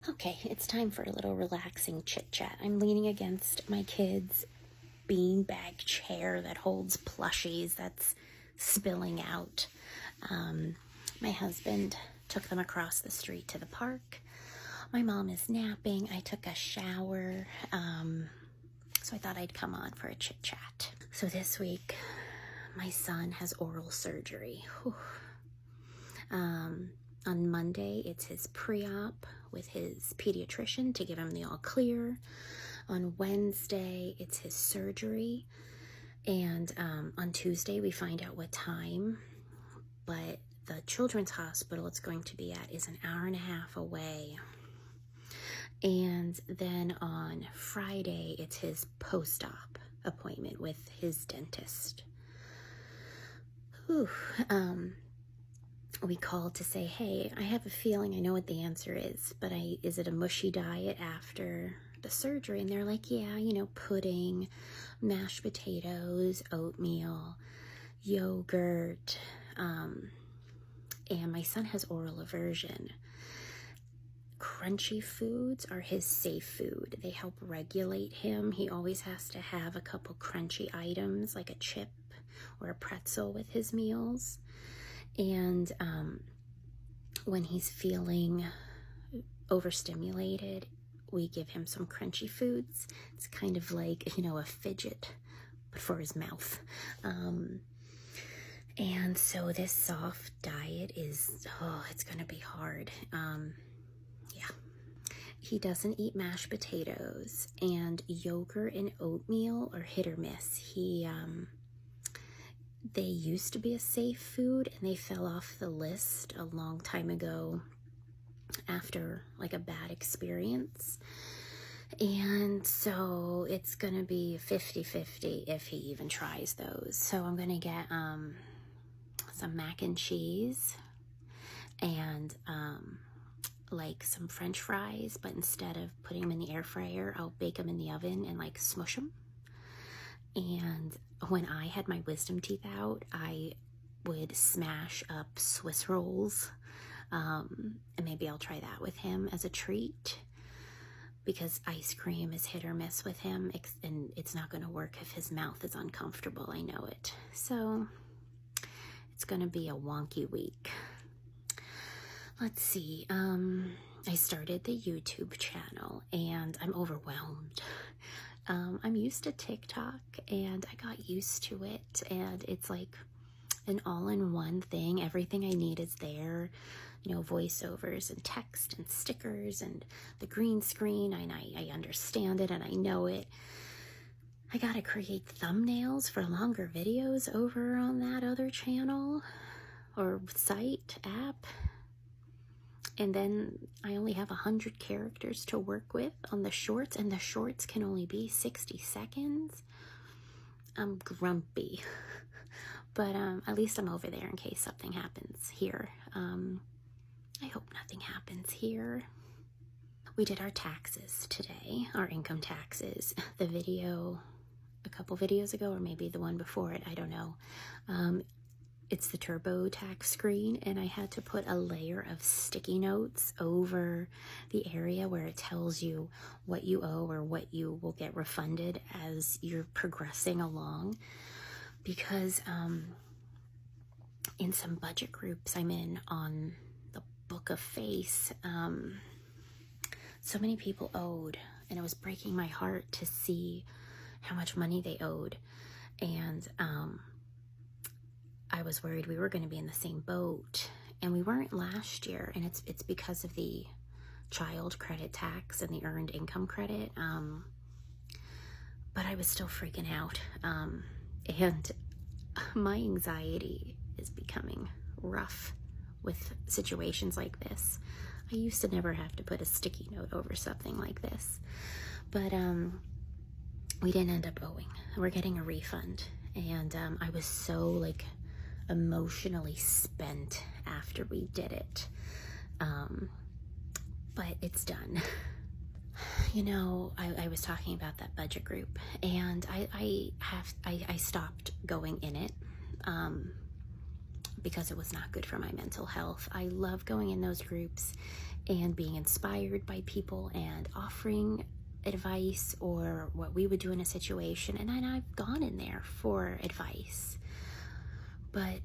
Okay, it's time for a little relaxing chit chat. I'm leaning against my kid's beanbag chair that holds plushies that's spilling out. My husband took them across the street to the park. My mom is napping. I took a shower. So I thought I'd come on for a chit chat. So this week, my son has oral surgery. On Monday, it's his pre-op with his pediatrician to give him the all clear. On Wednesday, it's his surgery. And on Tuesday, we find out what time. But the children's hospital it's going to be at is an hour and a half away. And then on Friday, it's his post-op appointment with his dentist. We called to say, hey, I have a feeling I know what the answer is, but is it a mushy diet after the surgery? And they're like, yeah, pudding, mashed potatoes, oatmeal, yogurt, and my son has oral aversion. Crunchy foods are his safe food. They help regulate him. He always has to have a couple crunchy items like a chip or a pretzel with his meals. And when he's feeling overstimulated, we give him some crunchy foods. It's kind of like, a fidget, but for his mouth. And so this soft diet is, it's going to be hard. He doesn't eat mashed potatoes, and yogurt and oatmeal are hit or miss. They used to be a safe food, and they fell off the list a long time ago after like a bad experience. And so it's going to be 50-50 if he even tries those. So I'm going to get some mac and cheese and like some French fries, but instead of putting them in the air fryer, I'll bake them in the oven and like smush them. And when I had my wisdom teeth out, I would smash up Swiss rolls. And maybe I'll try that with him as a treat, because ice cream is hit or miss with him, and it's not going to work if his mouth is uncomfortable. I know it. So it's going to be a wonky week. Let's see. I started the YouTube channel, and I'm overwhelmed. I'm used to TikTok, and I got used to it, and it's like an all-in-one thing. Everything I need is there, voiceovers and text and stickers and the green screen, and I understand it and I know it. I gotta create thumbnails for longer videos over on that other channel or site, app. And then I only have 100 characters to work with on the shorts, and the shorts can only be 60 seconds. I'm grumpy, but at least I'm over there in case something happens here. I hope nothing happens here. We did our taxes today, our income taxes. The video, a couple videos ago, or maybe the one before it, I don't know. It's the TurboTax screen, and I had to put a layer of sticky notes over the area where it tells you what you owe or what you will get refunded as you're progressing along. Because in some budget groups I'm in on the Book of Face, so many people owed, and it was breaking my heart to see how much money they owed. And I was worried we were going to be in the same boat, and we weren't last year, and it's because of the child credit tax and the earned income credit, but I was still freaking out, and my anxiety is becoming rough with situations like this. I used to never have to put a sticky note over something like this, but we didn't end up owing. We're getting a refund, and I was so emotionally spent after we did it, but it's done. I was talking about that budget group, and I stopped going in it because it was not good for my mental health. I love going in those groups and being inspired by people and offering advice or what we would do in a situation, and then I've gone in there for advice. But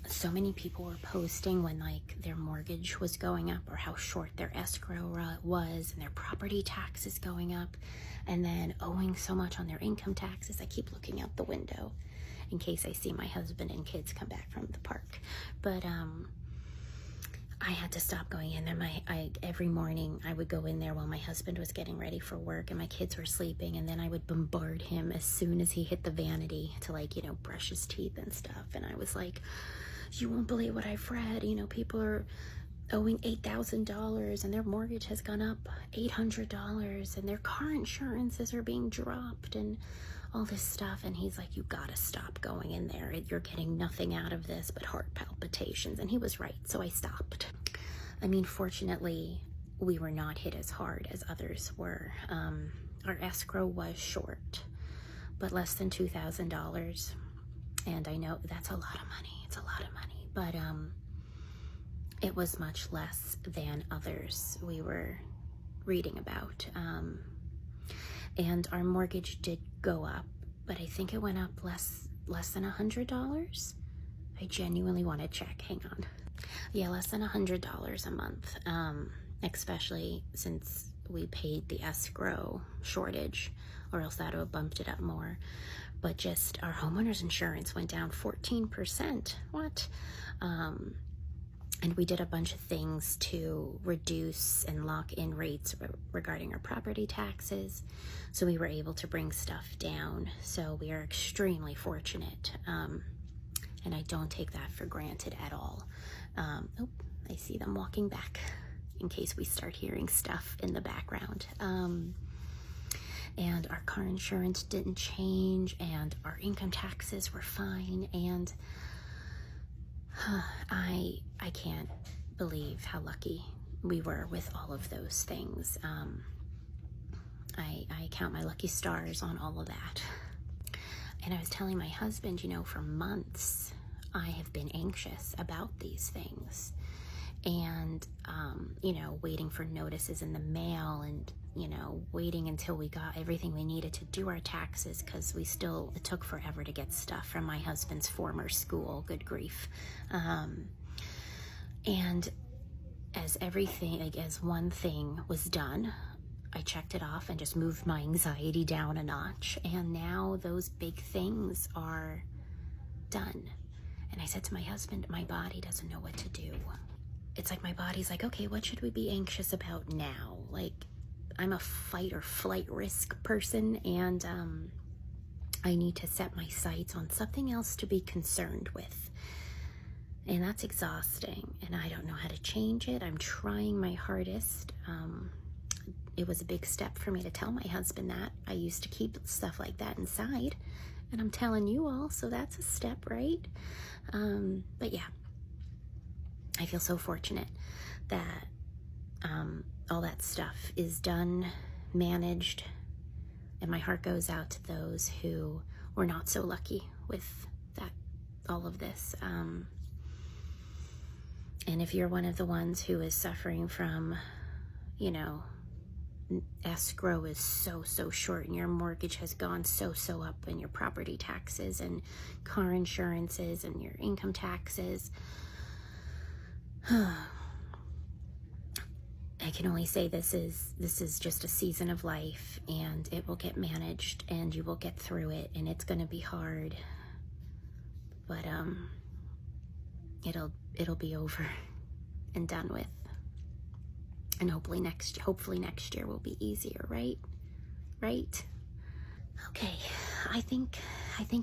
so many people were posting when like their mortgage was going up or how short their escrow was and their property taxes going up, and then owing so much on their income taxes. I keep looking out the window in case I see my husband and kids come back from the park. But I had to stop going in there. Every morning I would go in there while my husband was getting ready for work and my kids were sleeping, and then I would bombard him as soon as he hit the vanity to, like, you know, brush his teeth and stuff. And I was like, you won't believe what I've read. You know, people are owing $8,000 and their mortgage has gone up $800 and their car insurances are being dropped and all this stuff. And he's like, you gotta stop going in there. You're getting nothing out of this but heart palpitations. And he was right, so I stopped. I mean, fortunately, we were not hit as hard as others were. Our escrow was short, but less than $2,000. And I know that's a lot of money. It's a lot of money, but it was much less than others we were reading about. And our mortgage did go up, but I think it went up less than $100. I genuinely want to check. Hang on. Yeah, less than $100 a month, especially since we paid the escrow shortage, or else that would have bumped it up more. But just our homeowner's insurance went down 14%. What? And we did a bunch of things to reduce and lock in rates regarding our property taxes. So we were able to bring stuff down. So we are extremely fortunate. And I don't take that for granted at all. Oh, I see them walking back in case we start hearing stuff in the background. And our car insurance didn't change, and our income taxes were fine, and I can't believe how lucky we were with all of those things. I count my lucky stars on all of that. And I was telling my husband, you know, for months I have been anxious about these things, and you know, waiting for notices in the mail, and you know, waiting until we got everything we needed to do our taxes, because it took forever to get stuff from my husband's former school. Good grief. And as one thing was done, I checked it off and just moved my anxiety down a notch. And now those big things are done. And I said to my husband, my body doesn't know what to do. It's like my body's like, okay, what should we be anxious about now? Like, I'm a fight or flight risk person, and I need to set my sights on something else to be concerned with. And that's exhausting, and I don't know how to change it. I'm trying my hardest. It was a big step for me to tell my husband that. I used to keep stuff like that inside, and I'm telling you all, so that's a step, right? But yeah, I feel so fortunate that all that stuff is done, managed, and my heart goes out to those who were not so lucky with all of this. And if you're one of the ones who is suffering from, you know, escrow is so short, and your mortgage has gone so up, and your property taxes and car insurances and your income taxes, I can only say this is just a season of life, and it will get managed, and you will get through it, and it's going to be hard, but it'll be over and done with, and hopefully next year will be easier, right? Okay, I think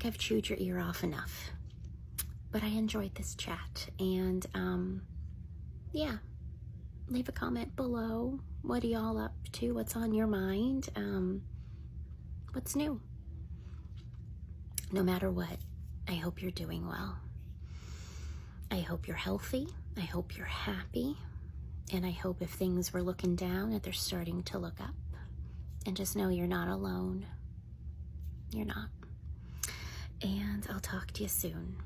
I've chewed your ear off enough, but I enjoyed this chat, and yeah, leave a comment below. What are y'all up to? What's on your mind? What's new? No matter what, I hope you're doing well. I hope you're healthy. I hope you're happy. And I hope if things were looking down, that they're starting to look up. And just know you're not alone. You're not. And I'll talk to you soon.